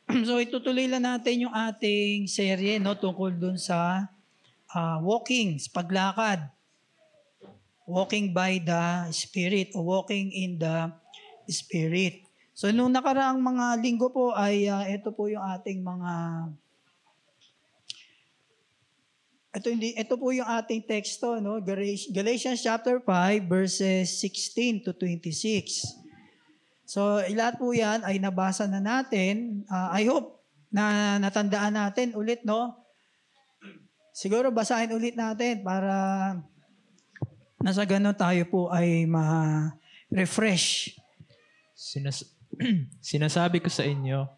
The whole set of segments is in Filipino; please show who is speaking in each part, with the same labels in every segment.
Speaker 1: So itutuloy lang natin yung ating serye no tungkol dun sa walking, paglakad. Walking by the Spirit o walking in the Spirit. So nung nakaraang mga linggo po ay ito po yung ating mga ito po yung ating teksto no, Galatians chapter 5 verses 16 to 26. So lahat po 'yan ay nabasa na natin. I hope na natandaan natin ulit no. Siguro basahin ulit natin para nasa ganun tayo po ay ma-refresh.
Speaker 2: Sinasabi ko sa inyo,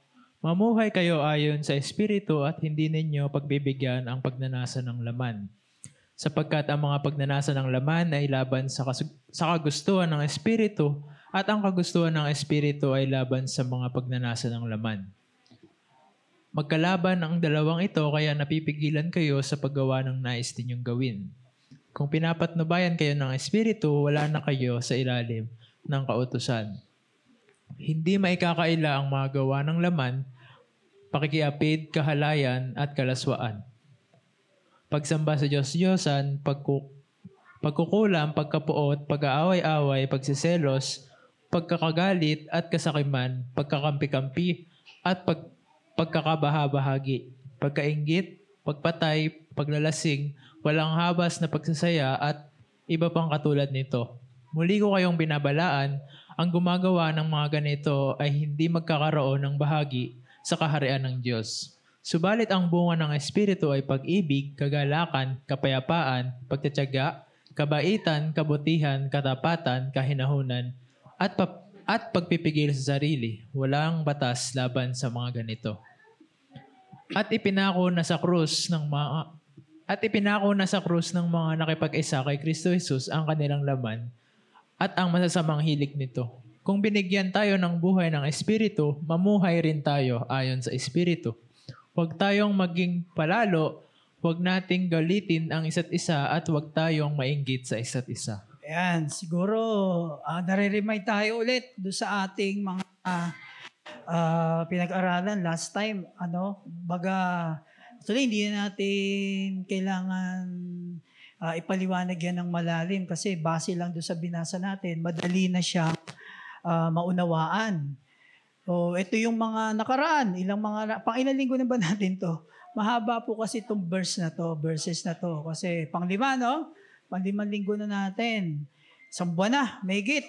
Speaker 2: mamuhay kayo ayon sa Espiritu at hindi ninyo pagbibigyan ang pagnanasa ng laman. Sapagkat ang mga pagnanasa ng laman ay laban sa kagustuhan ng Espiritu at ang kagustuhan ng Espiritu ay laban sa mga pagnanasa ng laman. Magkalaban ang dalawang ito kaya napipigilan kayo sa paggawa ng nais ninyong gawin. Kung pinapatnubayan kayo ng Espiritu, wala na kayo sa ilalim ng kautusan. Hindi maikakaila ang mga gawa ng laman, pakikiapid, kahalayan, at kalaswaan. Pagsamba sa Diyos-Diyosan, pagkukulam, pagkapuot, pag-aaway-away, pagsiselos, pagkakagalit at kasakiman, pagkakampi-kampi, at pagkakabaha-bahagi, pagkainggit, pagpatay, paglalasing, walang habas na pagsasaya at iba pang katulad nito. Muli ko kayong binabalaan, ang gumagawa ng mga ganito ay hindi magkakaroon ng bahagi sa kaharian ng Diyos. Subalit ang bunga ng Espiritu ay pag-ibig, kagalakan, kapayapaan, pagtitiyaga, kabaitan, kabutihan, katapatan, kahinahunan, at pagpipigil sa sarili. Walang batas laban sa mga ganito. At ipinako na sa krus ng mga nakipag-isa kay Kristo Jesus ang kanilang laman at ang masasamang hilig nito. Kung binigyan tayo ng buhay ng Espiritu, mamuhay rin tayo ayon sa Espiritu. Huwag tayong maging palalo, huwag nating galitin ang isa't isa at huwag tayong mainggit sa isa't isa.
Speaker 1: Ayan, siguro nare-remind tayo ulit doon sa ating mga pinag-aralan last time. Actually hindi na natin kailangan ipaliwanag yan ng malalim kasi base lang doon sa binasa natin, madali na siya maunawaan. So, ito yung mga nakaraan, pang-ilang linggo na ba natin to? Mahaba po kasi itong verses na to. Kasi pang-5, no? Pang-5 linggo na natin. Isang buwan na, mahigit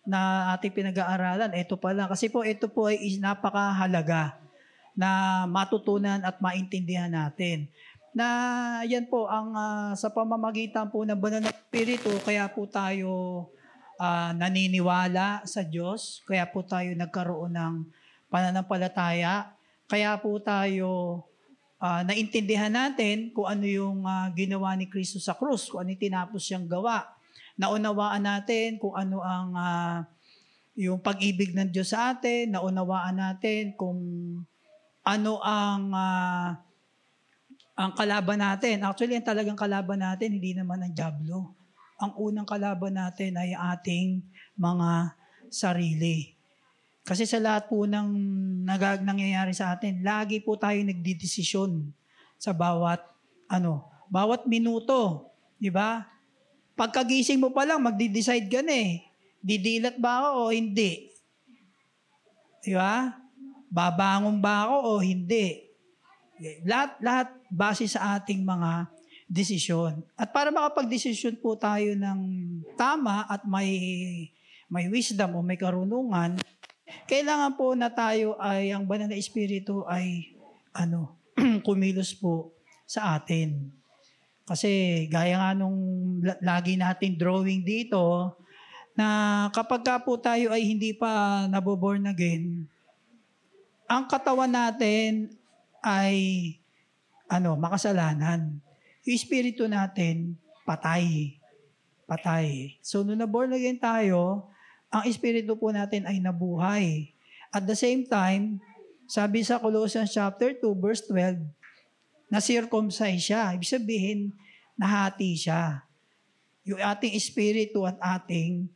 Speaker 1: na ating pinag-aaralan. Ito pala, kasi po ito po ay napakahalaga na matutunan at maintindihan natin. Na yan po ang sa pamamagitan po ng banal na Espiritu, kaya po tayo naniniwala sa Diyos, kaya po tayo nagkaroon ng pananampalataya, kaya po tayo naintindihan natin kung ano yung ginawa ni Kristo sa krus, kung ano yung tinapos siyang gawa. Naunawaan natin kung ano ang yung pag-ibig ng Diyos sa atin, naunawaan natin kung ano ang kalaban natin. Actually, ang talagang kalaban natin, hindi naman ang dyablo. Ang unang kalaban natin ay ating mga sarili. Kasi sa lahat po ng nangyayari sa atin, lagi po tayo nagdidesisyon sa bawat minuto. Di ba? Pagkagising mo pa lang, magdi-decide ka na eh. Didilat ba ako o hindi? Di ba? Babangon ba ako o hindi? Lahat base sa ating mga desisyon. At para makapag-desisyon po tayo ng tama at may wisdom o may karunungan, kailangan po na tayo ay, ang banal na Espiritu ay kumilos po sa atin. Kasi gaya nga nung lagi nating drawing dito, na kapag ka po tayo ay hindi pa naboborn again, ang katawan natin ay makasalanan. Yung espiritu natin, patay. So, nung na-born again tayo, ang espiritu po natin ay nabuhay. At the same time, sabi sa Colossians chapter 2, verse 12, na-circumcise siya. Ibig sabihin, nahati siya. Yung ating espiritu at ating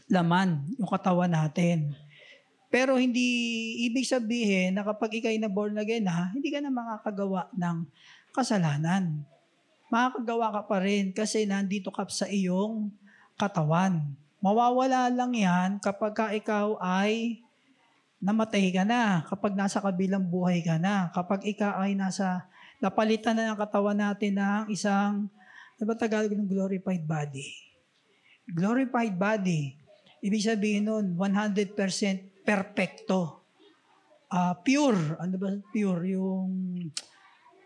Speaker 1: laman, yung katawan natin. Pero hindi ibig sabihin na kapag ikay na born again na, hindi ka na makakagawa ng kasalanan. Makakagawa ka pa rin kasi nandito ka sa iyong katawan. Mawawala lang yan kapag ka ikaw ay namatay ka na, kapag nasa kabilang buhay ka na, kapag ikaw ay napalitan na ng katawan natin ng isang, ano ba Tagalog ng glorified body? Glorified body. Ibig sabihin nun, 100% perfecto. Pure. Ano ba pure? Yung,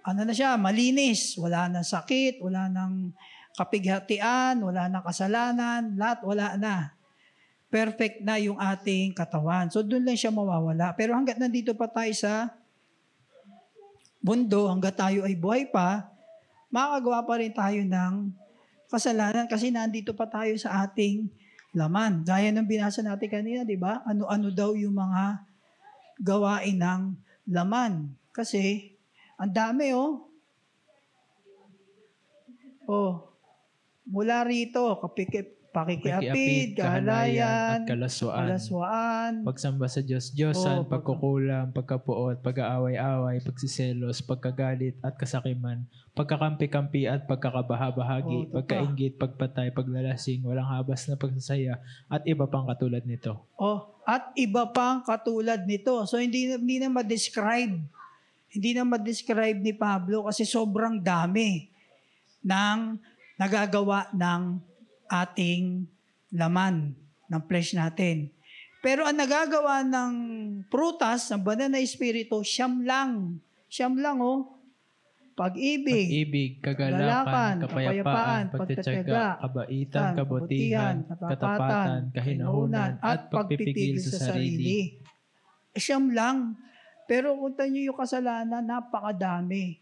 Speaker 1: ano na siya, malinis. Wala nang sakit, wala nang kapighatian, wala nang kasalanan, lahat wala na. Perfect na yung ating katawan. So, doon lang siya mawawala. Pero hanggat nandito pa tayo sa mundo, hanggat tayo ay buhay pa, makakagawa pa rin tayo ng kasalanan kasi nandito pa tayo sa ating laman. Gaya ng binasa natin kanina, di ba? Ano-ano daw yung mga gawain ng laman. Kasi, ang dami, mula rito, pakikiapid, kahalayan,
Speaker 2: at kalaswaan, pagsamba sa Diyos-Diyosan, pagkukulam, pagkapuot, pag-aaway-away, pagsiselos, pagkagalit at kasakiman, pagkakampi-kampi at pagkakabahabahagi, pagkainggit, pagpatay, paglalasing, walang habas na pagsasaya, at iba pang katulad nito.
Speaker 1: At iba pang katulad nito. So, hindi na ma-describe. Hindi na ma-describe ni Pablo kasi sobrang dami ng nagagawa ng ating laman ng flesh natin. Pero ang nagagawa ng prutas, ng banal na espiritu, siyam lang. Siyam lang, Pag-ibig,
Speaker 2: kagalakan, kapayapaan, pagtitiyaga, kabaitan, kabutihan, katapatan, kahinahunan, at pagpipigil sa sarili.
Speaker 1: Siyam lang. Pero kung niyo yung kasalanan, napakadami.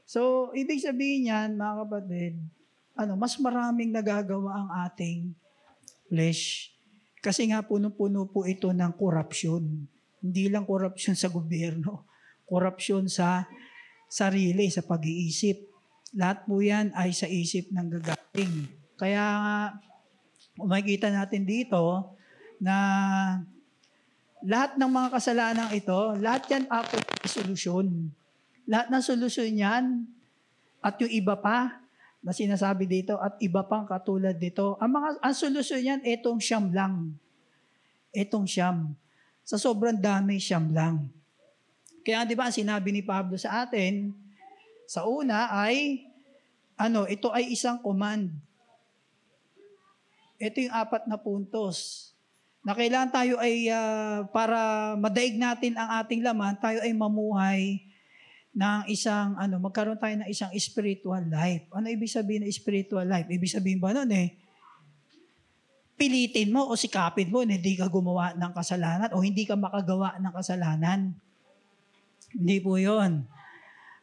Speaker 1: So, ibig sabihin yan, mga kapatid, mas maraming nagagawa ang ating flesh. Kasi nga puno-puno po ito ng korupsyon. Hindi lang korupsyon sa gobyerno, korupsyon sa sarili, sa pag-iisip. Lahat po yan ay sa isip ng gagaling. Kaya makikita natin dito na lahat ng mga kasalanang ito, lahat yan ako solusyon. Lahat ng solusyon yan at yung iba pa na sinasabi dito at iba pang katulad dito. Ang solusyon yan, etong siyam lang. Etong siyam. Sa sobrang dami, siyam lang. Kaya di ba, ang sinabi ni Pablo sa atin, sa una ay, ito ay isang command. Ito yung 4 na puntos. Na kailangan tayo ay, para madaig natin ang ating laman, tayo ay mamuhay ng isang, magkaroon tayo ng isang spiritual life. Ano ibig sabihin ng spiritual life? Ibig sabihin ba nun pilitin mo o sikapin mo na hindi ka gumawa ng kasalanan o hindi ka makagawa ng kasalanan. Hindi po yun.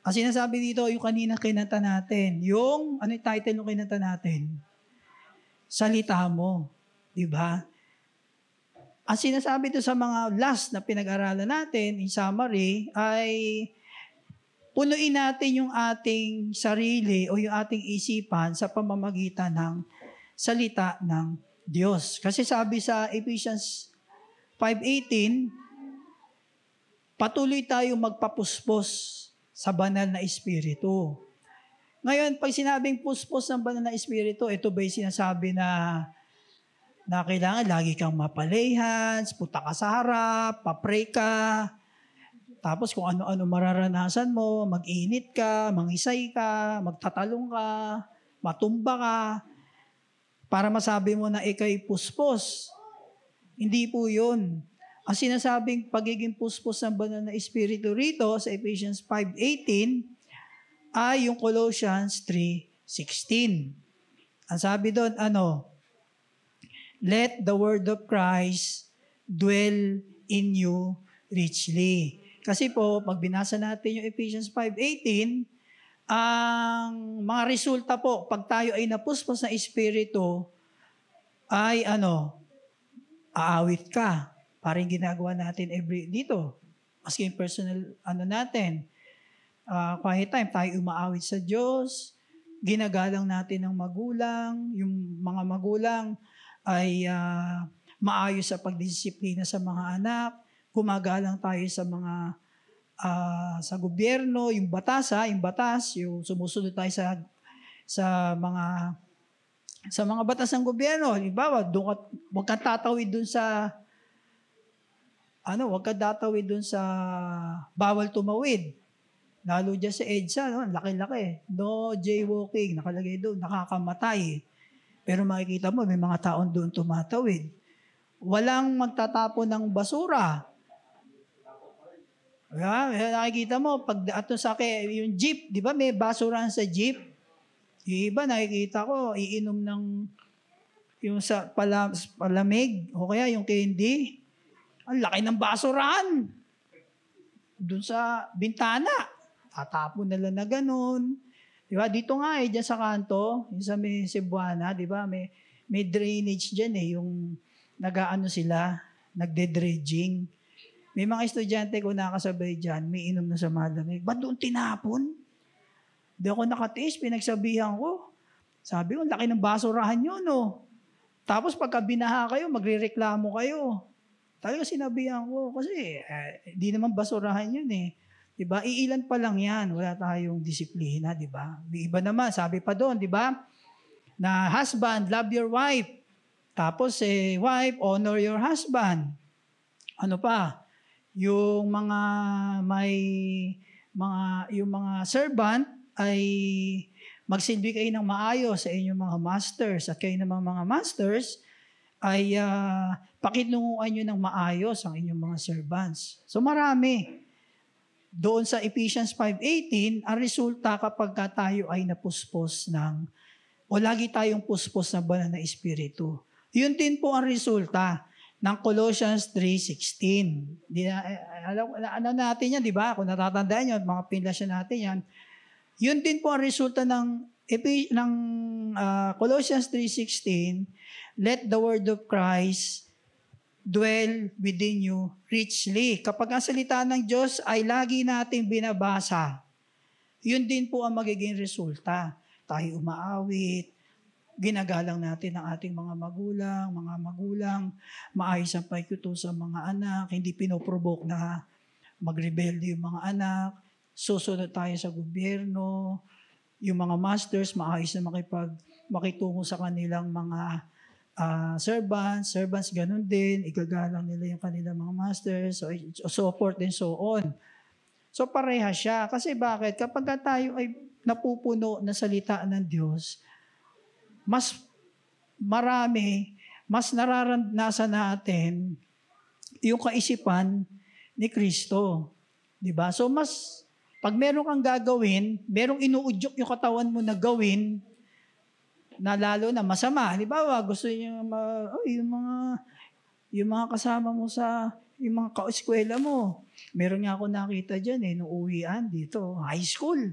Speaker 1: Ang sinasabi dito, yung kanina kinanta natin, yung title ng kinanta natin? Salita mo. Diba? Ang sinasabi dito sa mga last na pinag-aralan natin, in summary, ay punuin natin yung ating sarili o yung ating isipan sa pamamagitan ng salita ng Diyos. Kasi sabi sa Ephesians 5:18, patuloy tayong magpapuspos sa banal na espiritu. Ngayon, pag sinabing puspos ng banal na espiritu, ito ba yung sinasabi na kailangan lagi kang mapalehans, punta ka sa harap, papray ka, tapos kung ano-ano mararanasan mo, mag-init ka, mangisay ka, magtatalong ka, matumba ka, para masabi mo na ikay puspos. Hindi po yun. Ang sinasabing pagiging puspos ng banal na espiritu rito sa Ephesians 5:18 ay yung Colossians 3:16. Ang sabi doon, let the word of Christ dwell in you richly. Kasi po, pag binasa natin yung Ephesians 5:18, ang mga resulta po, pag tayo ay napuspos na espiritu, ay aawit ka. Parang ginagawa natin dito. Maski yung personal, natin. Kahit time, tayo umaawit sa Diyos, ginagalang natin ng magulang, yung mga magulang ay maayos sa pagdisiplina sa mga anak, gumagalang tayo sa mga sa gobyerno, yung batas, yung sumusunod tayo sa mga batas ng gobyerno. Halimbawa, huwag kang tatawid dun sa bawal tumawid. Lalo dyan sa EDSA, laki-laki. No jaywalking, nakalagay doon, nakakamatay. Pero makikita mo, may mga taon doon tumatawid. Walang magtatapon ng basura. Nakikita mo, pag ato sa yung jeep, di ba may basurahan sa jeep? Yung iba, nakikita ko, iinom ng yung sa palamig, o kaya yung candy. Ang laki ng basurahan. Doon sa bintana. Tatapon nila na ganun. Di ba? Dito nga dyan sa kanto, yung sa may Cebuana, di ba? May drainage dyan yung nagde-dredging. May mga estudyante ko nakasabay dyan, may inom na sa malamig. Ba't doon tinapon? Di ako nakatiis, pinagsabihan ko. Sabi ko, laki ng basurahan yun, no? Tapos pagka binaha kayo, magrereklamo kayo. Talaga sinabihan ko, kasi di naman basurahan yun eh. Diba? Iilan pa lang yan. Wala tayong disiplina, diba? May iba naman, sabi pa doon, diba? Na husband, love your wife. Tapos wife, honor your husband. Ano pa? Yung mga servant ay magsilbi kayo ng maayos sa inyong mga masters. At kayo namang mga masters ay pakitunguan nyo ng maayos ang inyong mga servants. So marami. Doon sa Ephesians 5:18, ang resulta kapag tayo ay napuspos o lagi tayong puspos ng banal na espiritu. Yun din po ang resulta ng Colossians 3:16. Ano natin yan, di ba? Kung natatandaan nyo, mga pinlasya natin yan. Yun din po ang resulta ng Colossians 3:16, let the word of Christ dwell within you richly. Kapag ang salita ng Diyos ay lagi nating binabasa, yun din po ang magiging resulta. Tayo umaawit, ginagalang natin ang ating mga magulang, maayos ang paikito sa mga anak, hindi pinoprovoke na magrebelde yung mga anak, susunod tayo sa gobyerno, yung mga masters, maayos na makitungo sa kanilang mga servants, ganun din, igagalang nila yung kanilang mga masters, so forth and so on. So pareha siya. Kasi bakit? Kapag tayo ay napupuno na salita ng Diyos, mas nararanasan natin yung kaisipan ni Kristo. Diba? So pag meron kang gagawin, merong inuudyok yung katawan mo na gawin, na lalo na masama. Halimbawa, gusto niyo yung mga kasama mo yung mga ka-eskwela mo. Meron nga ako nakita dyan nung uwian dito, high school.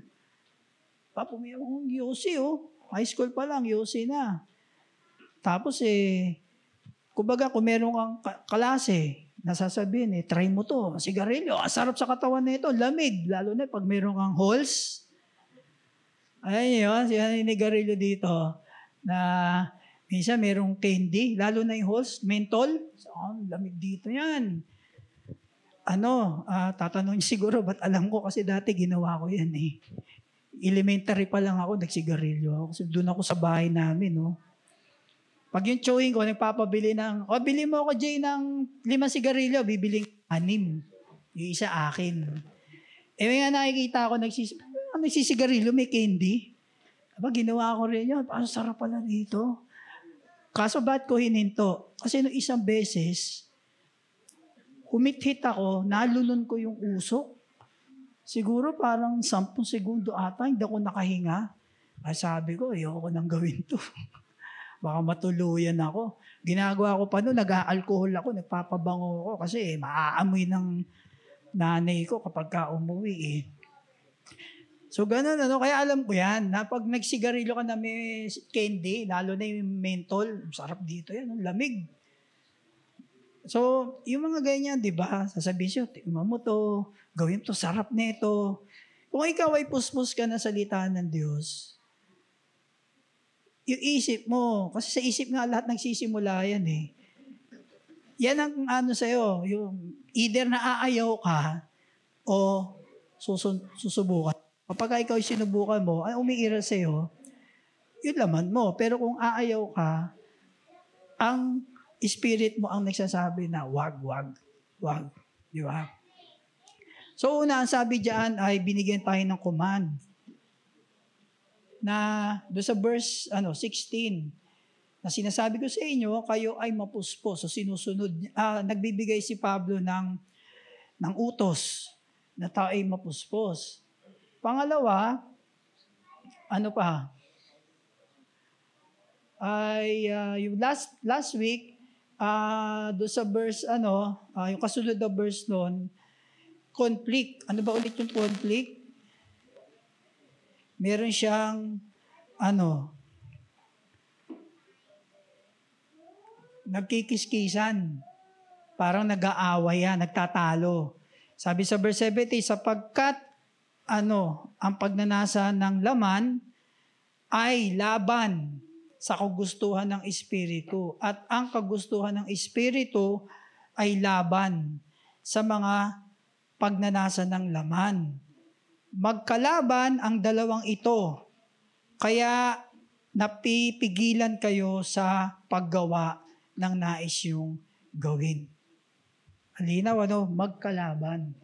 Speaker 1: Papumiyak akong UC, high school pa lang, UC na. Tapos kumbaga kung meron kang klase, nasasabihin try mo to, sigarilyo, sarap sa katawan na ito, lamig, lalo na pag meron kang halls. Ayun yun, sinigarilyo dito, na minsan merong candy, lalo na yung halls, mentol, lamig dito yan. Tatanungin siguro, ba't alam ko, kasi dati ginawa ko yan Elementary pa lang ako, nagsigarilyo ako. Kasi doon ako sa bahay namin, Pag yung chewing ko, nagpapabili bili mo ako, Jay, ng 5 sigarilyo, bibiling 6. Yung isa akin. May nga nakikita ako, nagsisigarilyo, may candy. Ginawa ko rin yun. Ang sarap pala dito. Kaso ba't ko hininto? Kasi nung isang beses, humit-hit ako, nalulun ko yung usok. Siguro parang 10 segundo ata, hindi ako nakahinga. Sabi ko, ayoko nang gawin to. Baka matuluyan ako. Ginagawa ko pa noon, nag-aalcohol ako, nagpapabango ako kasi maaamoy ng nanay ko kapag umuwi So, ganun, kaya alam ko yan, na pag nagsigarilyo ka na may candy, lalo na yung mentol, sarap dito yan, lamig. So, yung mga ganyan, di ba, sasabihin siya, tingnan mo to, gawin to, sarap nito. Kung ikaw ay puspos ka na salita ng Diyos, yung isip mo, kasi sa isip nga lahat nagsisimula yan Yan ang ano sa'yo, yung either na aayaw ka o susubukan. Kapag ikaw sinubukan mo, ay umiiral sa'yo, yun laman mo. Pero kung aayaw ka, ang spirit mo ang nagsasabi na wag. Di ba? So una, ang sabi diyan ay binigyan tayo ng command na do sa verse 16 na sinasabi ko sa inyo, kayo ay mapuspos. So sinusunod, nagbibigay si Pablo ng utos na tayo ay mapuspos. Pangalawa, ano pa? Ay yung last week, do sa verse, yung kasunod na verse noon, conflict. Ano ba ulit yung conflict? Meron siyang, nagkikiskisan. Parang nag-aaway yan, nagtatalo. Sabi sa verse 70, sapagkat, ang pagnanasa ng laman ay laban sa kagustuhan ng Espiritu. At ang kagustuhan ng Espiritu ay laban sa mga pagnanasa ng laman. Magkalaban ang dalawang ito, kaya napipigilan kayo sa paggawa ng nais yung gawin. Halinaw, magkalaban.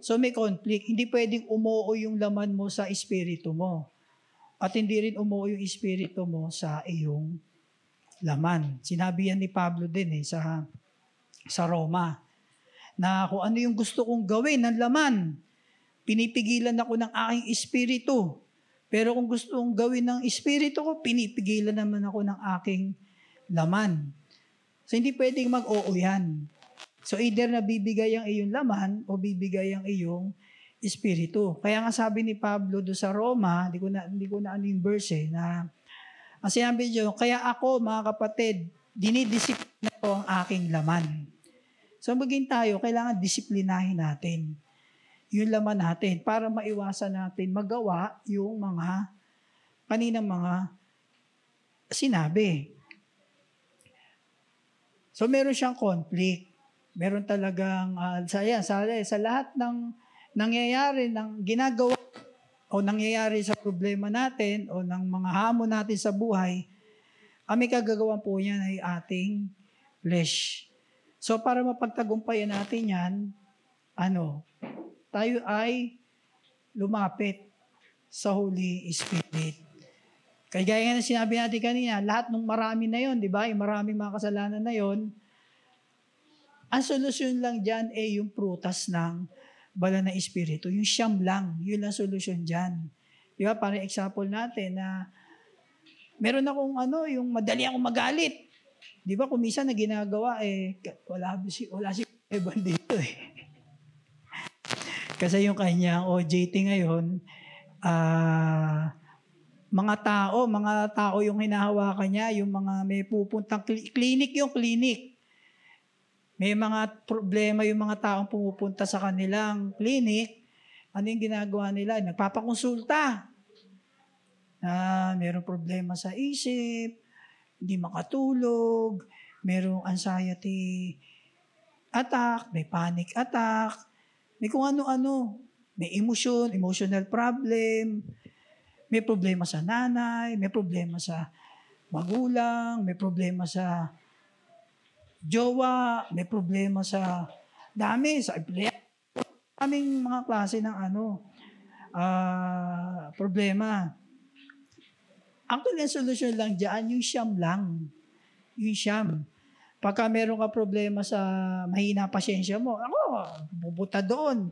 Speaker 1: So may conflict. Hindi pwedeng umuo yung laman mo sa espiritu mo. At hindi rin umuo yung espiritu mo sa iyong laman. Sinabi yan ni Pablo din sa Roma, na kung ano yung gusto kong gawin ng laman, pinipigilan ako ng aking espiritu. Pero kung gusto kong gawin ng espiritu ko, pinipigilan naman ako ng aking laman. So hindi pwedeng mag-oo yan. So either nabibigay ang iyong laman o bibigay ang iyong espiritu. Kaya nga sabi ni Pablo do sa Roma, hindi ko na ano yung verse na ang sinabi niyo, kaya ako mga kapatid, dinidisiplina ko ang aking laman. So maging tayo, kailangan disiplinahin natin yung laman natin para maiwasan natin magawa yung kaninang mga sinabi. So meron siyang conflict. Meron talagang, sa lahat ng nangyayari, ng ginagawa o nangyayari sa problema natin o ng mga hamon natin sa buhay, ang may kagagawa po yan ay ating flesh. So para mapagtagumpayan natin yan, tayo ay lumapit sa Holy Spirit. Kaya gaya nga na sinabi natin kanina, lahat ng marami na yon, di ba? Yung maraming mga kasalanan na yon, ang solusyon lang dyan ay yung prutas ng banal na Espiritu. Yung siyam lang, yun ang solusyon dyan. Di ba? Parang example natin na meron akong yung madali akong magalit. Di ba? Kung minsan na ginagawa, wala si Evan dito eh. Kasi yung kanyang OJT ngayon, mga tao yung hinahawakan niya, yung mga may pupuntang clinic. May mga problema yung mga taong pumupunta sa kanilang clinic. Ano yung ginagawa nila? Nagpapakonsulta. Merong problema sa isip, hindi makatulog, merong anxiety attack, may panic attack, may kung ano-ano. May emotional problem, may problema sa nanay, may problema sa magulang, may problema sa jowa, may problema sa sa empleyado. Aming mga klase ng problema. Actually, ang solusyon lang dyan, yung siyam lang. Yung siyam. Pagka meron ka problema sa mahina pasyensya mo, pupunta doon.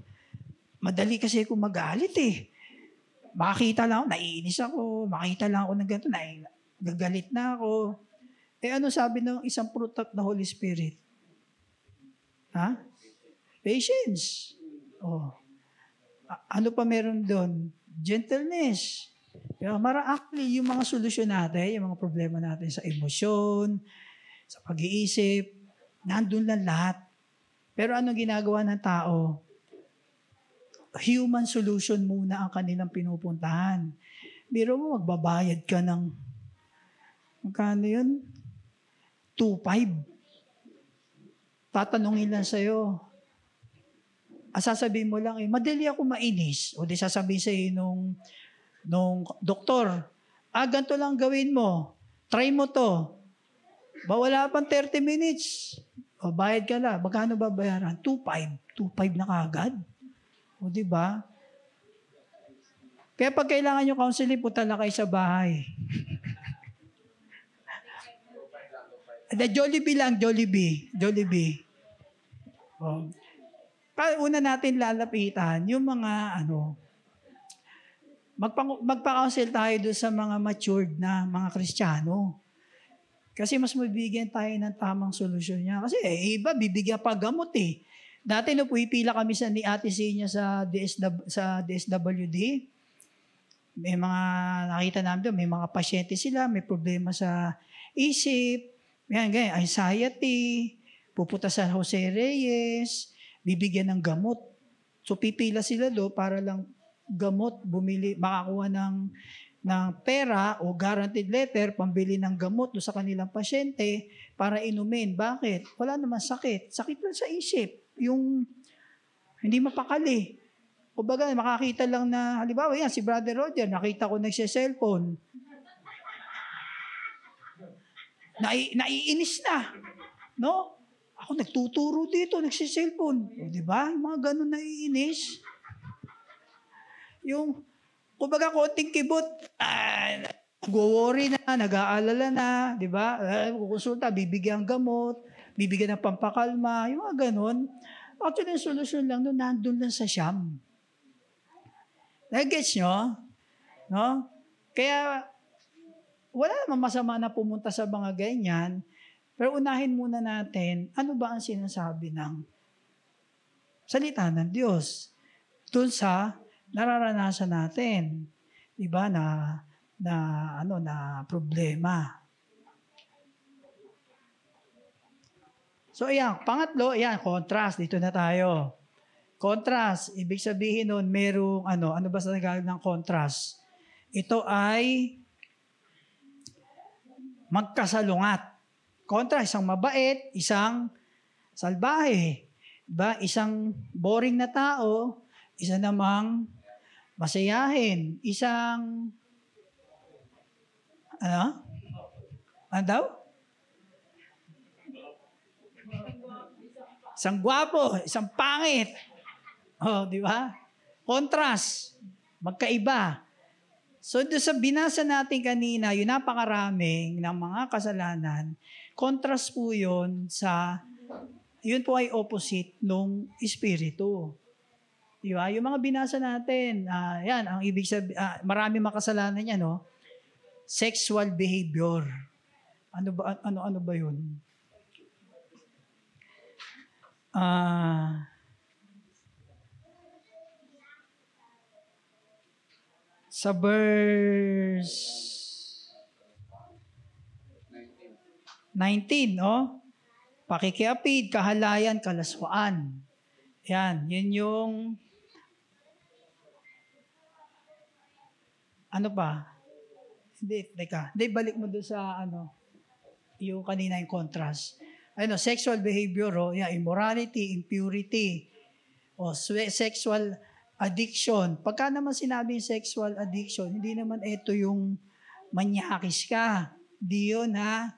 Speaker 1: Madali kasi ako magalit eh. Makakita lang ako, naiinis ako. Makita lang ako ng ganito, nagagalit na ako. Ano sabi ng isang fruit of the Holy Spirit? Patience. Ano pa meron doon? Gentleness. Actually, yung mga solusyon natin, yung mga problema natin sa emosyon, sa pag-iisip, nandun lang lahat. Pero anong ginagawa ng tao? Human solution muna ang kanilang pinupuntahan. Biro mo, magbabayad ka ng, magkano yun? 2,500. tatanungin lang sa'yo. Sasabihin mo lang, madali ako mainis. O di sasabihin sa'yo nung doktor, ganito lang gawin mo. Try mo to. Wala pang 30 minutes. O bayad ka lang. Magkano ba bayaran? 2.5. 2.5 na kagad. O di ba? Kaya pag kailangan nyo counseling, punta lang kayo sa bahay. Jollibee lang, Jollibee. O. Una natin lalapitan yung mga magpa-counsel tayo doon sa mga matured na mga Kristiyano. Kasi mas mabibigyan tayo ng tamang solusyon niya. Kasi iba, bibigyan pa gamot eh. Dati pumipila kami ni Ate Sinya sa DSWD. May mga nakita namin doon, may mga pasyente sila, may problema sa isip, ganyan, anxiety, pupunta sa Jose Reyes, bibigyan ng gamot. So pipila sila doon para lang gamot, makakuha ng pera o guaranteed letter, pambili ng gamot doon sa kanilang pasyente para inumin. Bakit? Wala naman sakit. Sakit lang sa isip. Yung hindi mapakali. O baga, makakita lang na, halimbawa yan, si Brother Roger, nakita ko nagse-cellphone. Naiinis na. No? Ako nagtuturo dito, nagse-cellphone. O diba? Yung mga ganun naiinis. Yung, kumbaga konting kibot, nag-worry na, nag-aalala na, di ba? Kukonsulta, bibigyan ng gamot, bibigyan ng pampakalma, yung mga ganun. Actually, yung solusyon lang doon, nandun lang sa siyam. Nag-gets nyo? No? Kaya, wala namang masama na pumunta sa mga ganyan, pero unahin muna natin, ano ba ang sinasabi ng salita ng Diyos? Doon sa nararanasan natin, diba, na problema. So, ayan, pangatlo, ayan, contrast. Dito na tayo. Contrast, ibig sabihin nun, merong, ano ba sa Tagalog ng contrast? Ito ay magkasalungat. Contrast, isang mabait, isang salbahe. Diba? Isang boring na tao, isa namang masayahin. Isang, ano daw? Isang gwapo, isang pangit. Di ba? Contrast, magkaiba. So, doon sa binasa natin kanina, yung napakaraming ng mga kasalanan, contrast po yun yun po ay opposite nung espiritu. Di ba? Yung mga binasa natin, yan, ang ibig sabihin, marami makasalanan yan, no? Sexual behavior. Ano ba yun? Sa verse 19, pakikiapid, kahalayan, kalaswaan. Yan, yun yung ano pa? Hindi, balik mo doon sa yung kanina yung contrast. Sexual behavior, immorality, impurity, sexual addiction. Pagka naman sinabing sexual addiction, hindi naman ito yung manyakis ka. Di yun, ha?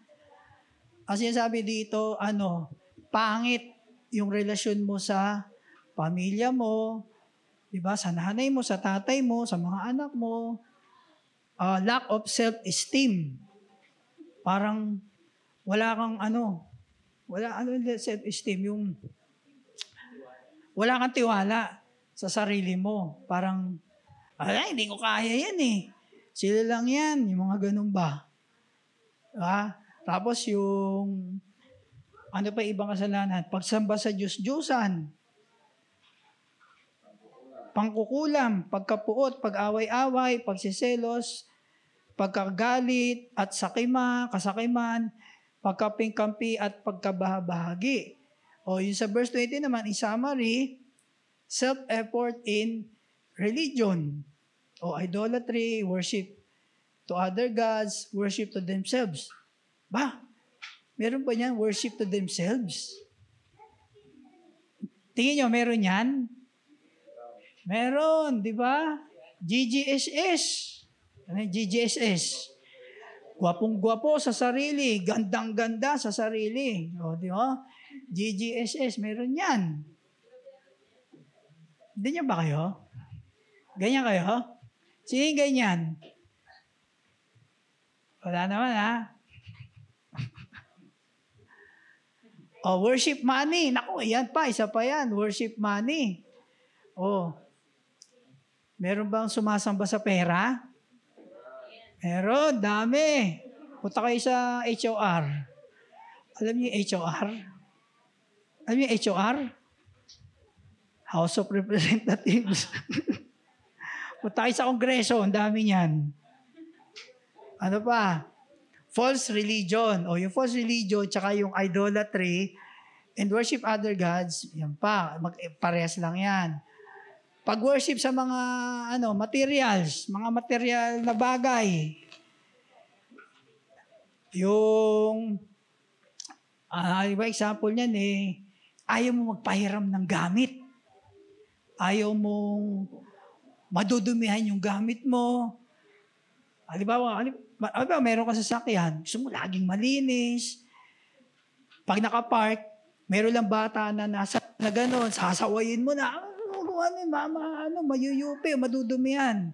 Speaker 1: Ang sinasabi dito, pangit yung relasyon mo sa pamilya mo, di ba? Sa nanay mo, sa tatay mo, sa mga anak mo. Lack of self-esteem. Parang wala kang self-esteem, yung wala kang tiwala sa sarili mo. Parang, hindi ko kaya yan eh. Sila lang yan, yung mga ganun ba? Tapos yung, ibang kasalanan? Pagsamba sa Diyos-Diyusan. Pangkukulam, pagkapuot, pag-away-away, pagsiselos, pagkagalit at kasakiman, pagkapingkampi at pagkabahabahagi. Yung sa verse 20 naman, in summary, self-effort in religion. Idolatry, worship to other gods, worship to themselves. Meron ba niyan? Worship to themselves? Tingin nyo, meron yan? Meron, di ba? GGSS. Ano yung GGSS? Gwapong-gwapo sa sarili, gandang-ganda sa sarili. O, di ba? GGSS, meron yan. Ganyan ba kayo? Ganyan kayo? Sino yung ganyan? Wala naman, ha? Worship money. Naku, yan pa, isa pa yan. Worship money. Meron bang sumasamba sa pera? Meron, dami. Punta kayo sa HOR. Alam niyo yung HOR? Alam niyo yung HOR? House of Representatives. Punta kayo sa Kongreso, ang dami niyan. Ano pa? False religion. Yung false religion, tsaka yung idolatry and worship other gods, yan pa. Parehas lang yan. Pag-worship sa mga materials, mga material na bagay. Yung, iba example niyan ayaw mo magpahiram ng gamit. Ayaw mong madudumihan yung gamit mo. Halimbawa, meron ka sa sasakyan, gusto mo laging malinis. Pag nakapark, meron lang bata na nasa na gano'n, sasawayin mo na, mayuyupi, madudumihan.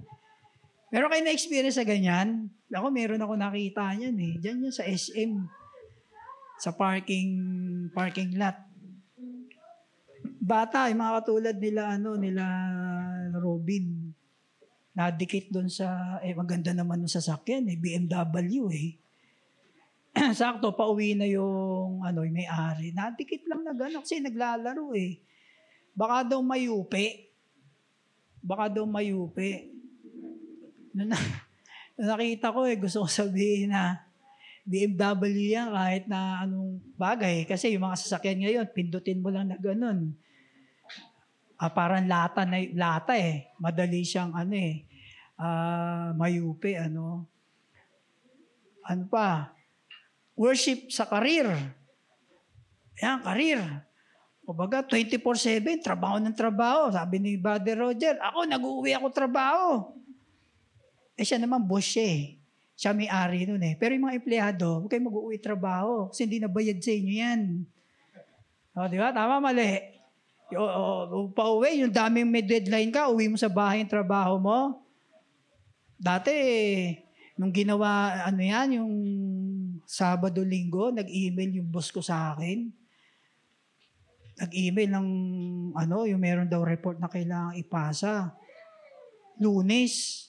Speaker 1: Meron kayo na-experience sa ganyan? Meron ako nakita niyan Diyan yun sa SM. Sa parking lot. Bata, yung mga katulad nila Robin. Nadikit doon sa, maganda naman yung sasakyan BMW Sakto, pauwi na yung may-ari. Nadikit lang na gano'n kasi naglalaro Baka daw mayupi. Nung nakita ko gusto ko sabihin na BMW yan kahit na anong bagay. Kasi yung mga sasakyan ngayon, pindutin mo lang na gano'n. Parang lata Madali siyang mayupi. Ano pa? Worship sa karir. Yan, karir. Kumbaga, 24/7, trabaho ng trabaho. Sabi ni Brother Roger, nag-uuwi ako trabaho. Siya naman boss siya Siya may-ari nun Pero yung mga empleyado, huwag kayo mag-uuwi trabaho kasi hindi nabayad sa inyo yan. Di ba? Tama, mali. Pauwi, yung daming may deadline ka, uwi mo sa bahay yung trabaho mo. Dati, nung ginawa, yung Sabado, Linggo, nag-email yung boss ko sa akin. Nag-email ng, yung meron daw report na kailangan ipasa. Lunes,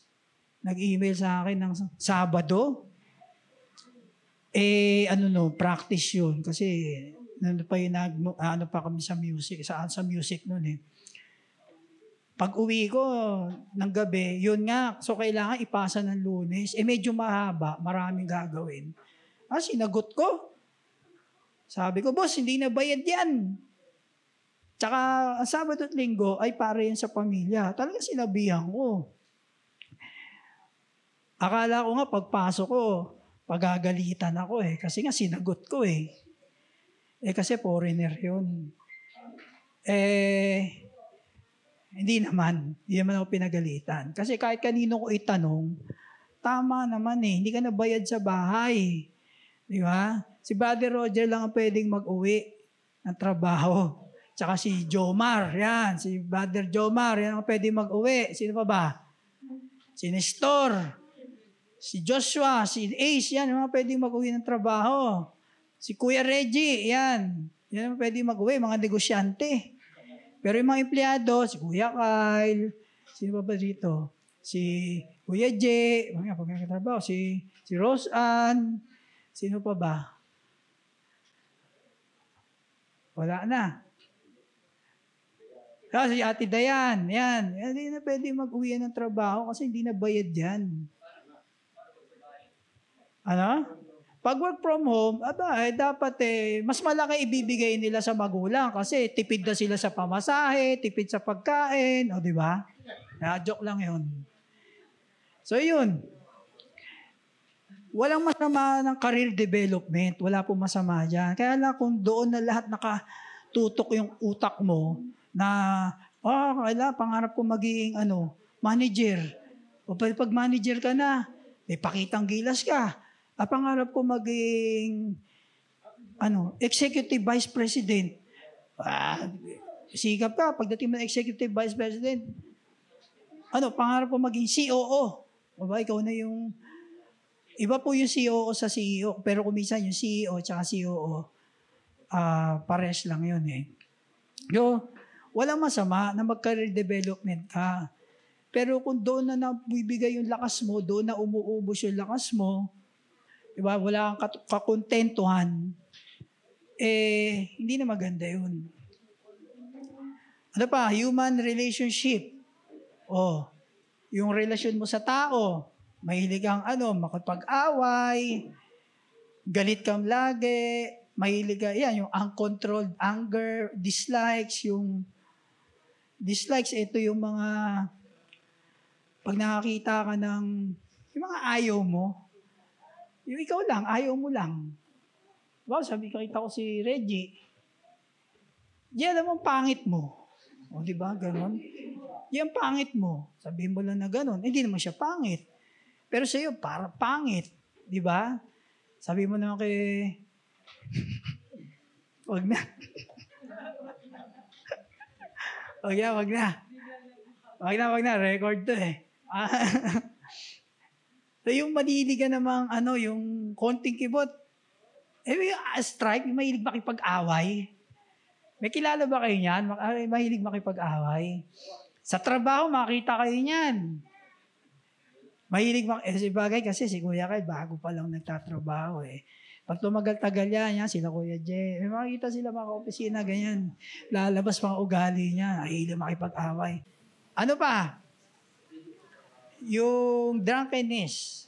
Speaker 1: nag-email sa akin ng Sabado. Practice yun. Kasi, pa kami sa music, sa music nun Pag uwi ko ng gabi, yun nga, so kailangan ipasa ng Lunes. Medyo mahaba, maraming gagawin. Sinagot ko. Sabi ko, boss, hindi na bayad yan. Tsaka, Sabado at Linggo ay para yan sa pamilya. Talaga sinabihan ko. Akala ko nga, pagpasok ko, pagagalitan ako Kasi nga, sinagot ko kasi foreigner yun. Hindi naman ako pinagalitan. Kasi kahit kanino ko itanong, tama naman hindi ka nabayad sa bahay. Di ba? Si Brother Roger lang ang pwedeng mag-uwi ng trabaho. Tsaka si Jomar, yan. Si Brother Jomar, yan ang pwedeng mag-uwi. Sino pa ba? Si Nestor, si Joshua, si Ace, yan ang pwedeng mag-uwi ng trabaho. Si Kuya Reggie, yan. Yan ang pwedeng mag-uwi, mga negosyante. Pero yung mga empleyado, si Kuya Kyle, sino pa ba dito? Si Kuya J, mga pagkakatrabaho, si Rose Ann, sino pa ba? Wala na. Si Ate Dayan, yan. Hindi na pwede mag-uwi ng trabaho kasi hindi na bayad yan. Pag work from home, dapat mas malaki ibibigay nila sa magulang kasi tipid na sila sa pamasahe, tipid sa pagkain, di ba? Joke lang yun. So yun. Walang masama ng career development. Wala pong masama dyan. Kaya lang kung doon na lahat nakatutok yung utak mo, na, pangarap ko maging manager. O pag manager ka na, may pakitang gilas ka. Pangarap ko maging executive vice president. Sikap ka, pagdating mo ng executive vice president, pangarap ko maging COO. O ba, ikaw na yung, iba po yung COO sa CEO, pero kung minsan yung CEO at COO, pares lang yun eh. Walang masama na mag-career development ka. Pero kung doon na nabibigay yung lakas mo, doon na umuubos yung lakas mo, diba, wala kang kakontentuhan, hindi na maganda yun. Human relationship. Yung relasyon mo sa tao, mahilig kang makapag-away, galit kang lagi, mahilig ka, yung uncontrolled anger, dislikes, ito yung mga, pag nakakita ka ng, yung mga ayaw mo, yung ikaw lang, ayaw mo lang. Wow, kita ko si Reggie, alam mo, pangit mo. Diba, ganon? Yan pangit mo. Sabihin mo lang na ganon. Hindi naman siya pangit. Pero sa iyo, para pangit. Diba? Sabihin mo naman kay, wag na. Wag na. Record to eh. So yung maniliga namang yung konting kibot, strike, mahilig makipag-away. May kilala ba kayo niyan? Mahilig makipag-away. Sa trabaho, makita kayo niyan. Mahilig bagay kasi si Kuya Kyle, bago pa lang nagtatrabaho eh. Pag tumagal-tagal yan, sila Kuya Jay, makikita sila mga opisina, ganyan. Lalabas mga ugali niya, mahilig makipag-away. Ano pa? Yung drunkenness.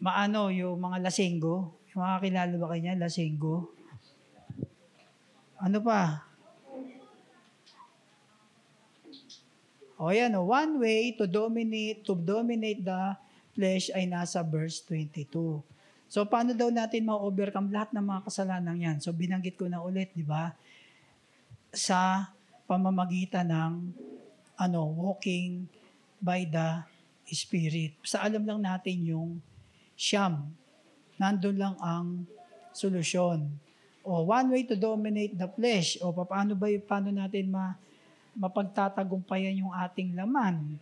Speaker 1: Yung mga lasenggo. Yung mga kilala ba kayo niyan, lasenggo? Ano pa? One way to dominate the flesh ay nasa verse 22. So, paano daw natin ma-overcome lahat ng mga kasalanan yan? So, binanggit ko na ulit, di ba? Sa pamamagitan ng walking by the Spirit. Sa alam lang natin yung siyam. Nandun lang ang solusyon. One way to dominate the flesh. Paano natin mapagtatagumpayan yung ating laman?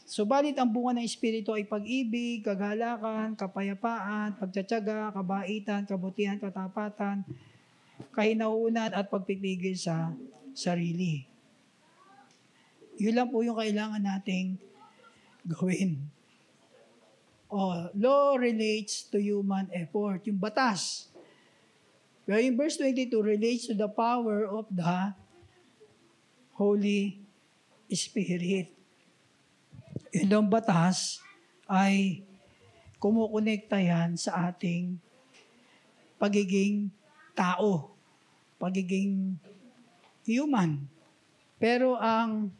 Speaker 1: Subalit ang bunga ng Espiritu ay pag-ibig, kagalakan, kapayapaan, pagtsatsaga, kabaitan, kabutihan, katapatan, kahinaunan at pagpipigil sa sarili. Yun lang po yung kailangan nating gawin. Law relates to human effort. Yung batas. Pero yung verse 22 relates to the power of the Holy Spirit. Yung batas ay kumukonekta yan sa ating pagiging tao, pagiging human. Pero ang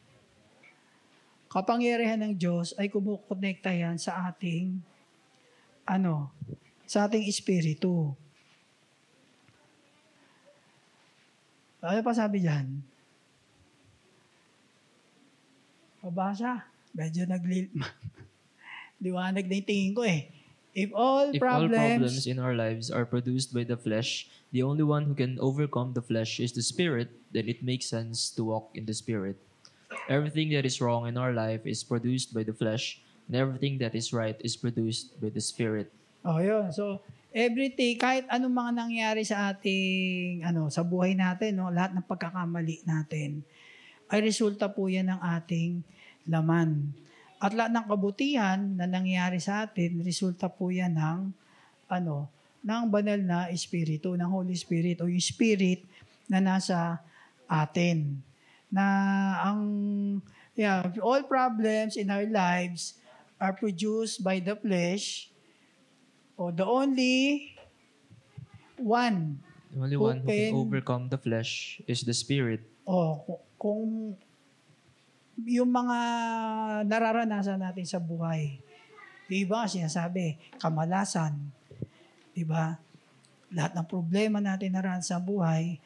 Speaker 1: kapangyarihan ng Diyos ay kumukonekta yan sa ating sa ating espiritu. Ano pa sabi dyan? Pabasa. Medyo liwanag na yung tingin ko eh. If all problems
Speaker 3: in our lives are produced by the flesh, the only one who can overcome the flesh is the Spirit, then it makes sense to walk in the Spirit. Everything that is wrong in our life is produced by the flesh, and everything that is right is produced by the Spirit.
Speaker 1: Yun. So, everything, kahit anong mga nangyari sa ating, sa buhay natin, lahat ng pagkakamali natin, ay resulta po yan ng ating laman. At lahat ng kabutihan na nangyari sa atin, resulta po yan ng banal na Espiritu, ng Holy Spirit, o yung Spirit na nasa atin. Na all problems in our lives are produced by the flesh, or the only one
Speaker 3: who can overcome the flesh is the Spirit.
Speaker 1: Kung yung mga nararanasan natin sa buhay, yung iba sinasabi, kamalasan, diba? lahat ng problema natin naraan sa buhay,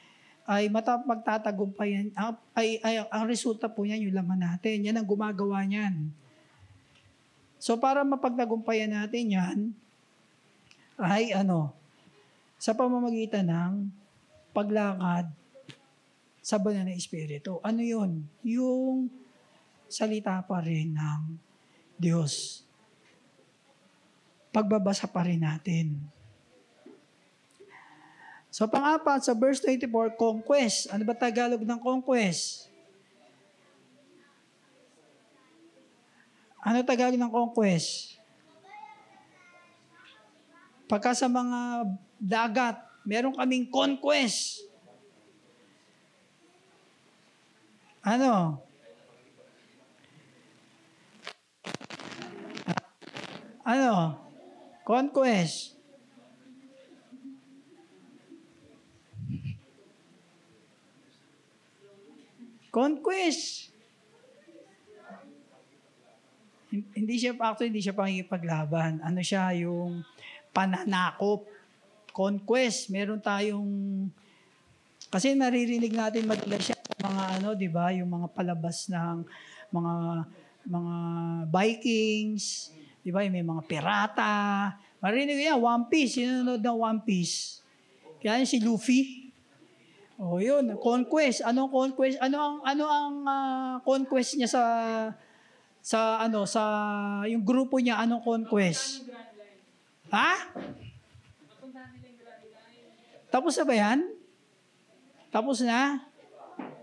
Speaker 1: ay magtatagumpayan, ang resulta po niyan, yung laman natin. Yan ang gumagawa niyan. So, para mapagtagumpayan natin yan, ay sa pamamagitan ng paglakad sa banal na Espiritu. Ano yun? Yung salita pa rin ng Diyos. Pagbabasa pa rin natin. So, pang-apat, sa verse 24, conquest. Ano ba Tagalog ng conquest? Ano Tagalog ng conquest? Pagka sa mga dagat, meron kaming conquest. Ano? Ano? Conquest. Conquest. Hindi siya pakikipaglaban. Ano siya, yung pananakop. Conquest. Meron tayong, kasi naririnig natin madalas siya, mga di ba, yung mga palabas ng mga Vikings, di ba, may mga pirata. Marinig yan, One Piece. Sinunod ng One Piece. Kaya si Luffy. Yun, conquest. Anong conquest? Ano ang conquest niya sa yung grupo niya, anong conquest? Ha? Tapos na ba yan? Tapos na?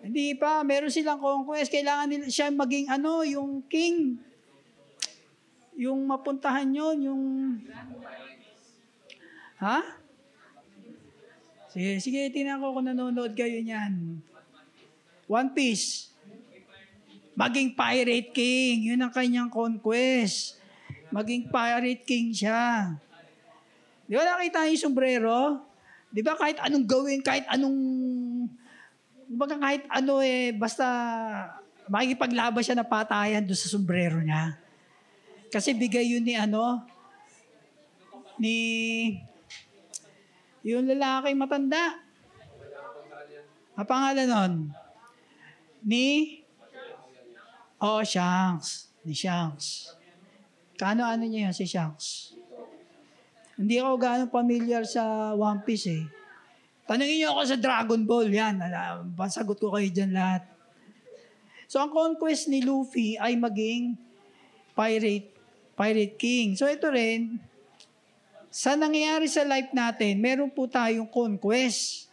Speaker 1: Hindi pa, meron silang conquest. Kailangan nila siya maging yung king. Yung mapuntahan yun, yung ha? Sige, tingnan ko kung nanonood kayo niyan. One Piece. Maging pirate king. Yun ang kanyang conquest. Maging pirate king siya. Di ba nakita yung sombrero? Di ba kahit anong gawin, kahit basta makikipaglaban siya na patayan doon sa sombrero niya. Kasi bigay yun ni yung lalaking matanda. Ang pangalan nun? Shanks. Ni Shanks. Ano niya yun, si Shanks? Hindi ako gaano familiar sa One Piece eh. Tanungin niyo ako sa Dragon Ball, yan. Sagot ko kayo dyan lahat. So, ang conquest ni Luffy ay maging pirate king. So, ito rin, sa nangyayari sa life natin, meron po tayong conquest.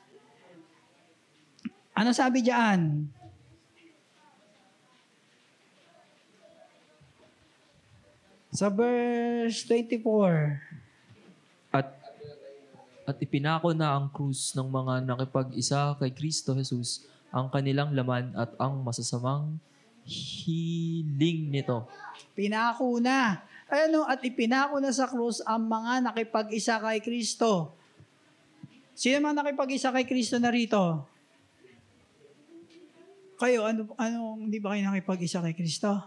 Speaker 1: Ano sabi diyan? Sa verse 24.
Speaker 3: At ipinako na ang krus ng mga nakipag-isa kay Kristo Jesus ang kanilang laman at ang masasamang hiling nito.
Speaker 1: Pinako na. At ipinako na sa krus ang mga nakipag-isa kay Kristo. Sino man nakipag-isa kay Kristo na rito? Kayo, hindi ba kayo nakipag-isa kay Kristo?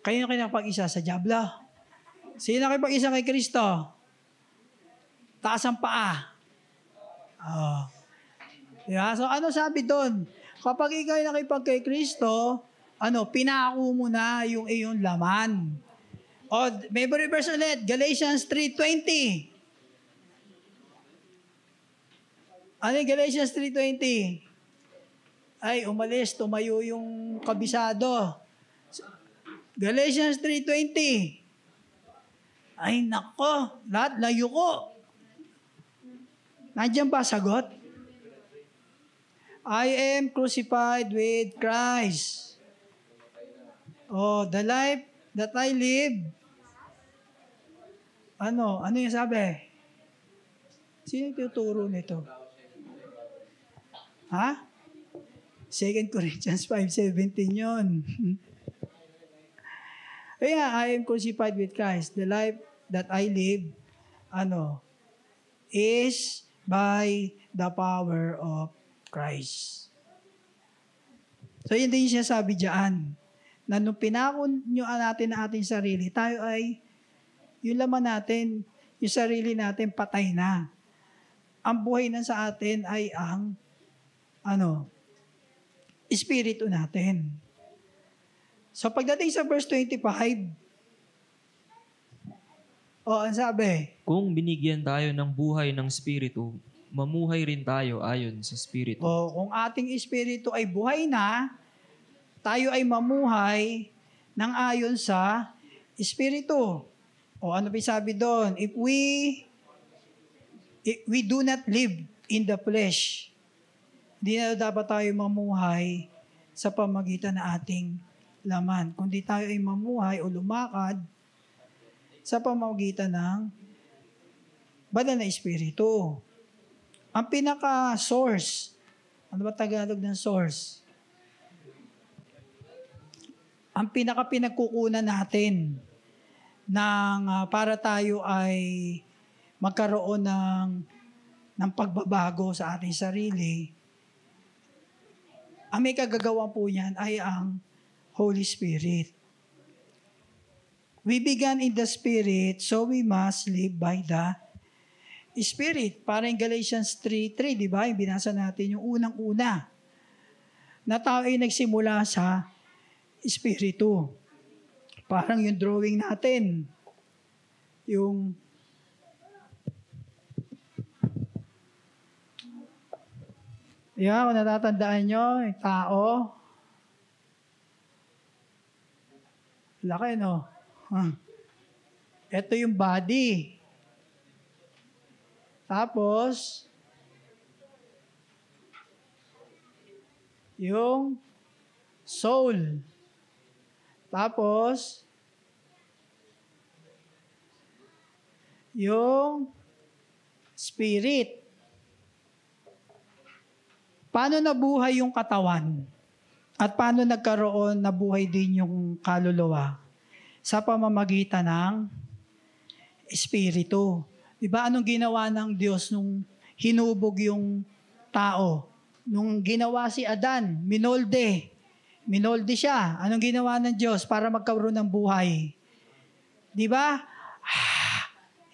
Speaker 1: Kayo nakipag-isa sa diablo? Sino nakipag-isa kay Kristo? Taas ang paa. Yeah, so ano sabi doon? Kapag ikaw ay nakipag kay Kristo, pinako mo na yung iyong laman. May verse ulit, Galatians 3:20. Ano yung Galatians 3:20? Ay, umalis, tumayo yung kabisado. Galatians 3:20. Ay, nako, lahat layo ko. Nandiyan ba sagot? I am crucified with Christ. The life that I live. Ano yung sabi? Sino yung tuturo nito? Ha? 2 Corinthians 5:17 yun. I am crucified with Christ. The life that I live, is by the power of Christ. So, yun din siya sabi dyan. Na nung pinako nyo natin na ating sarili, tayo ay, yung laman natin, yung sarili natin, patay na. ang buhay na sa atin ay ang espiritu natin. So pagdating sa verse 25, ang sabi,
Speaker 3: Kung binigyan tayo ng buhay ng Espiritu, mamuhay rin tayo ayon sa Espiritu.
Speaker 1: kung ating espiritu ay buhay na, tayo ay mamuhay ng ayon sa espiritu. Ano ba sabi doon? If we do not live in the flesh, di na dapat tayo mamuhay sa pamagitan ng ating laman. Kundi tayo ay mamuhay o lumakad sa pamagitan ng banal na espiritu. Ang pinaka-source, ano ba Tagalog ng source? Ang pinaka-pinagkukunan natin para tayo ay magkaroon ng pagbabago sa ating sarili, ang may kagagawa po niyan ay ang Holy Spirit. We began in the Spirit, so we must live by the Spirit. Parang Galatians 3:3, di ba? Yung binasa natin yung unang-una. Na tao ay nagsimula sa Espiritu. Parang yung drawing natin. Kung natatandaan nyo, yung tao. Laki, no? Ito yung body. Tapos, yung soul. Tapos, yung spirit. Paano nabuhay yung katawan? At paano nagkaroon na buhay din yung kaluluwa? Sa pamamagitan ng espiritu. Diba anong ginawa ng Diyos nung hinubog yung tao? Nung ginawa si Adan, minolde siya. Anong ginawa ng Diyos para magkaroon ng buhay? Diba?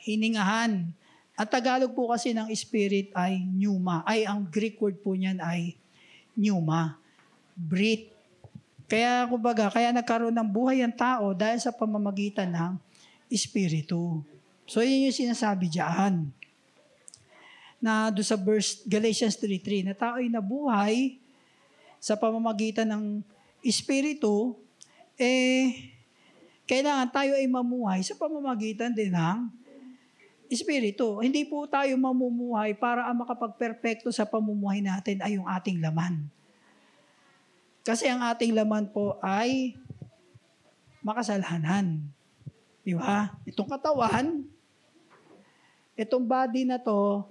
Speaker 1: Hiningahan. Ang Tagalog po kasi ng spirit ay pneuma. Ang Greek word po niyan ay pneuma. Breathe. Kaya nagkaroon ng buhay ang tao dahil sa pamamagitan ng espiritu. So, yun yung sinasabi diyan. Na doon sa verse Galatians 3:3, na tao ay nabuhay sa pamamagitan ng espiritu, kailangan tayo ay mamuhay sa pamamagitan din ng espiritu. Hindi po tayo mamumuhay para ang makapagperpekto sa pamumuhay natin ay yung ating laman. Kasi ang ating laman po ay makasalanan. Di ba? Itong katawan, itong body na to,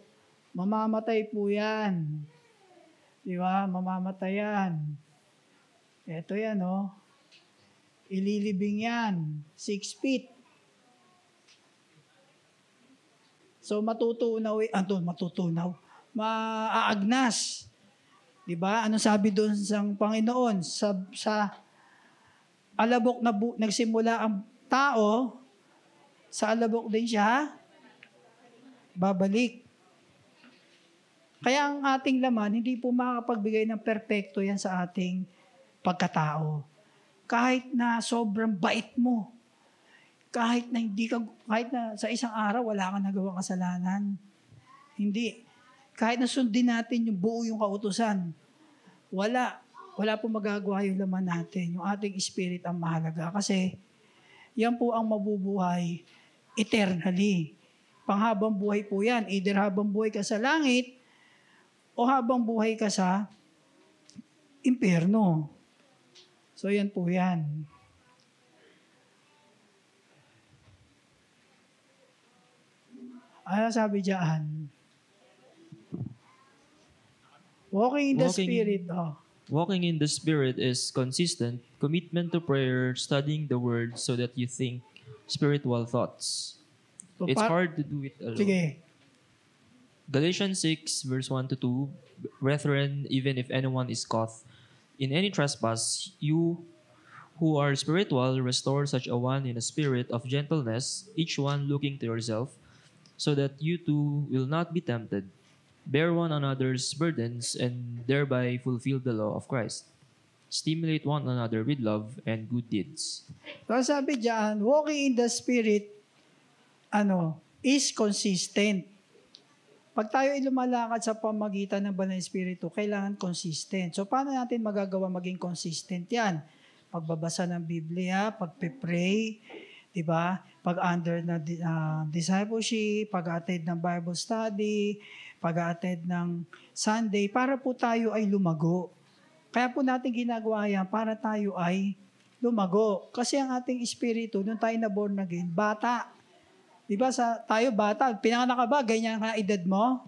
Speaker 1: mamamatay po yan. Di ba? Mamamatay yan. Ito yan, ililibing yan. 6 feet. So, maaagnas. Diba? Anong sabi doon sa Panginoon? Sa alabok na nagsimula ang tao, sa alabok din siya babalik. Kaya ang ating laman, hindi po makakapagbigay ng perpekto yan sa ating pagkatao. Kahit na sobrang bait mo, kahit na sa isang araw wala kang nagawang kasalanan. Hindi. Kahit na sundin natin yung buo yung kautusan, wala po magagawa yung laman natin. Yung ating spirit ang mahalaga. Kasi yan po ang mabubuhay eternally. Panghabang buhay po yan. Either habang buhay ka sa langit o habang buhay ka sa impyerno. So yan po yan. Ano sabi diyan? Walking in the Spirit.
Speaker 3: Walking in the Spirit is consistent commitment to prayer, studying the Word so that you think spiritual thoughts.
Speaker 1: So,
Speaker 3: It's hard to do it alone.
Speaker 1: Sige.
Speaker 3: Galatians 6, verse 1 to 2, Brethren, even if anyone is caught in any trespass, you who are spiritual, restore such a one in a spirit of gentleness, each one looking to yourself, so that you too will not be tempted. Bear one another's burdens and thereby fulfill the law of Christ. Stimulate one another with love and good deeds.
Speaker 1: So sabi diyan, walking in the Spirit, is consistent. Pag tayo ay lumalakad sa pamagitan ng Banal na Espiritu, kailangan consistent. So, paano natin magagawa maging consistent yan? Pagbabasa ng Biblia, pagpe-pray, di ba? Pag-under na discipleship, pag-attend ng Bible study, pag-attend ng Sunday, para po tayo ay lumago. Kaya po natin ginagawa yan para tayo ay lumago. Kasi ang ating espiritu, nung tayo na born again, bata. Di ba tayo bata, pinanganak ka ba, ganyan ka edad mo?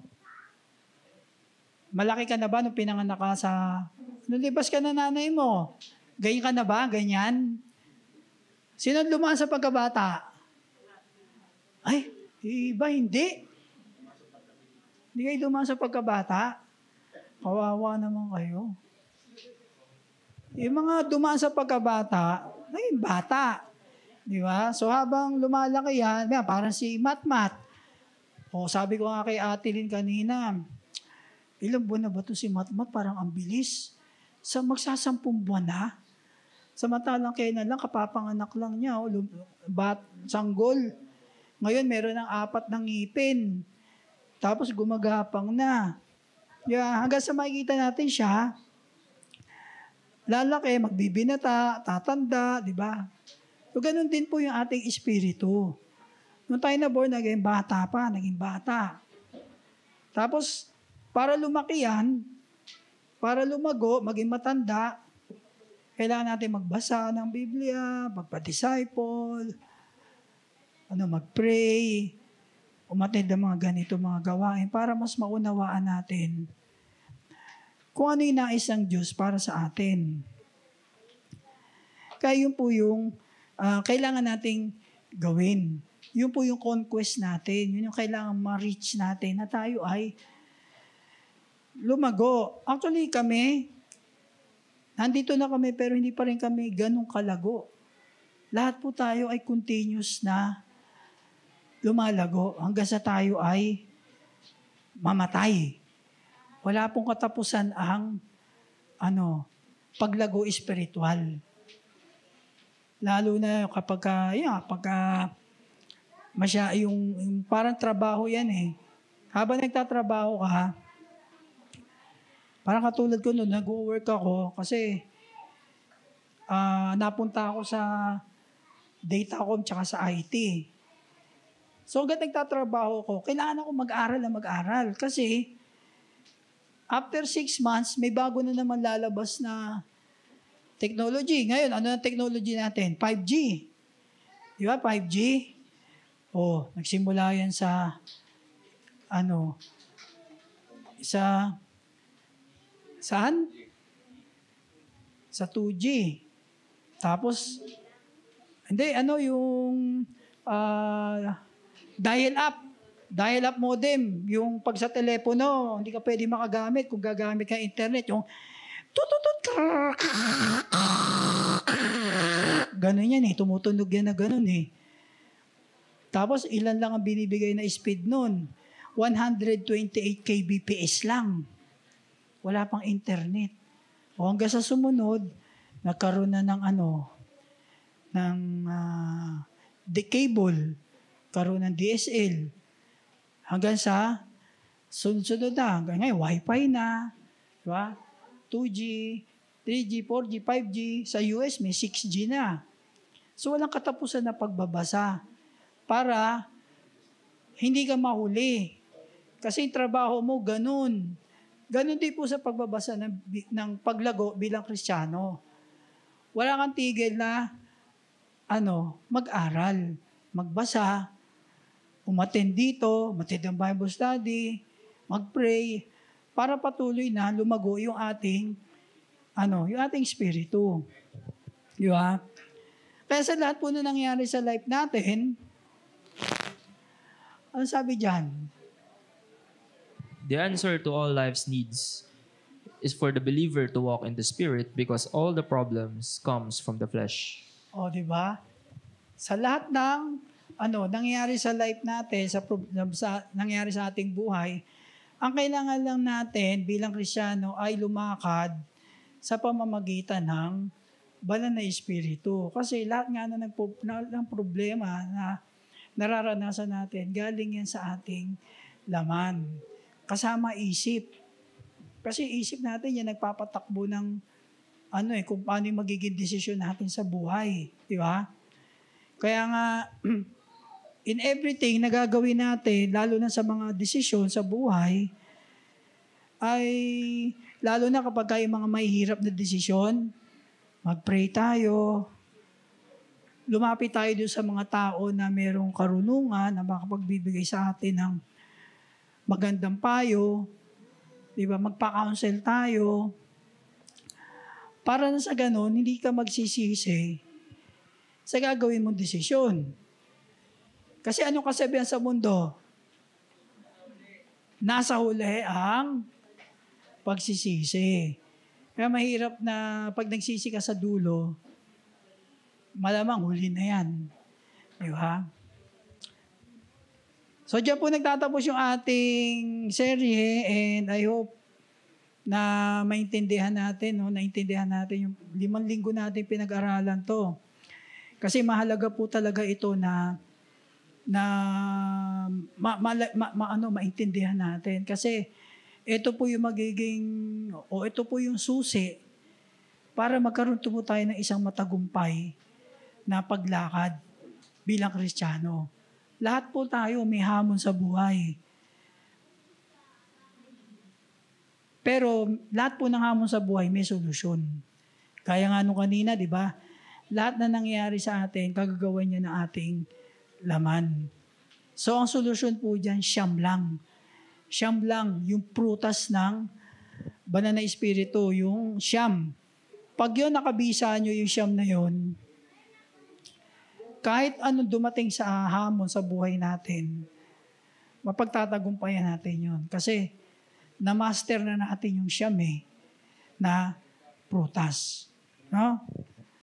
Speaker 1: Malaki ka na ba nung pinanganak ka nung libas ka na nanay mo? Ganyan ka na ba, ganyan? Sino lumaan sa pagkabata? Ay, iba hindi. Hindi kayo lumaan sa pagkabata? Kawawa naman kayo. Yung mga dumaan sa pagkabata, naging bata. Di ba? So habang lumalaki yan, parang si Matmat. O sabi ko nga kay Ate Lynn kanina, ilang buwan na ba ito si Matmat? Parang ang bilis. Magsasampung buwan na. Samantalang kailan lang, kapapanganak lang niya. Sanggol. Ngayon meron ng 4 ng ngipin. Tapos gumagapang na. Yeah, hanggang sa makikita natin siya, lalaki, magbibinata, tatanda, di ba? So, ganun din po yung ating espiritu. Nung tayo na born, naging bata pa, naging bata. Tapos, para lumaki yan, para lumago, maging matanda, kailangan natin magbasa ng Biblia, magpa-disciple, mag-pray, umatid ng mga ganito mga gawain para mas maunawaan natin kung ano yung nais ng Diyos para sa atin. Kaya yun po yung kailangan nating gawin. Yun po yung conquest natin. Yun yung kailangan ma-reach natin na tayo ay lumago. Actually kami, nandito na kami pero hindi pa rin kami ganun kalago. Lahat po tayo ay continuous na lumalago hanggang sa tayo ay mamatay. Wala pong katapusan ang paglago espiritual. Lalo na kapag yung parang trabaho yan eh. Habang nagtatrabaho ka, parang katulad ko noon, nag-work ako kasi napunta ako sa Datacom tsaka sa IT. So, hanggang nagtatrabaho ko, kailangan ako mag-aral. Kasi, after 6 months, may bago na naman lalabas na technology. Ngayon, ano ang technology natin? 5G. Di ba? 5G. Nagsimula yan saan? Sa 2G. Tapos, yung dial-up modem. Yung pag sa telepono, hindi ka pwede makagamit kung gagamit ka internet. Yung ganun yan eh. Tumutunog yan na ganun eh. Tapos ilan lang ang binibigay na speed nun? 128 kbps lang. Wala pang internet. Hanggang sa sumunod, nagkaroon na ng cable. Karoon ng DSL. Hanggang sa sunod-sunod na. Hanggang ngayon, Wi-Fi na. Diba? 2G, 3G, 4G, 5G. Sa US, may 6G na. So, walang katapusan na pagbabasa para hindi ka mahuli. Kasi yung trabaho mo, ganun. Ganun din po sa pagbabasa ng paglago bilang Kristiyano. Wala kang tigil na mag-aral, magbasa, umattend dito, umattend ng Bible study, mag-pray, para patuloy na lumago yung ating espiritu. Di ba? Kaya sa lahat po na nangyari sa life natin, ano sabi dyan?
Speaker 3: The answer to all life's needs is for the believer to walk in the Spirit because all the problems comes from the flesh.
Speaker 1: Di ba? Sa lahat ng nangyayari sa life natin, nangyayari sa ating buhay, Ang kailangan lang natin bilang Kristiyano ay lumakad sa pamamagitan ng banal na Espiritu. Kasi lahat nga ng problema na nararanasan natin, galing yan sa ating laman. Kasama isip. Kasi isip natin yan nagpapatakbo ng kung paano yung magiging desisyon natin sa buhay. Di ba? Kaya nga, in everything na gagawin natin, lalo na sa mga desisyon sa buhay, ay lalo na kapag yung mga mahihirap na desisyon, mag-pray tayo, lumapit tayo doon sa mga tao na merong karunungan na makapagbibigay sa atin ng magandang payo, di ba? Magpa-counsel tayo, para na sa ganun, hindi ka magsisisi sa gagawin mong desisyon. Kasi anong kasabihan sa mundo? Nasa huli ang pagsisisi. Kaya mahirap na pag nagsisi ka sa dulo, malamang huli na yan. Di ba? So, dyan po nagtatapos yung ating serye and I hope na naintindihan natin yung 5 linggo natin pinag-aralan to. Kasi mahalaga po talaga ito na maintindihan natin. Kasi ito po yung ito po yung susi para magkaroon po tayo ng isang matagumpay na paglakad bilang Kristiyano. Lahat po tayo may hamon sa buhay. Pero lahat po ng hamon sa buhay may solusyon. Kaya nga nung kanina, di ba? Lahat na nangyayari sa atin, kagagawan niya ng ating laman. So ang solusyon po dyan, siyam lang. Siyam lang, yung prutas ng banal na Espiritu, yung siyam. Pag yun nakabisa nyo yung siyam na yun, kahit anong dumating sa hamon sa buhay natin, mapagtatagumpayan natin yun. Kasi na-master na natin yung siyam na prutas. No?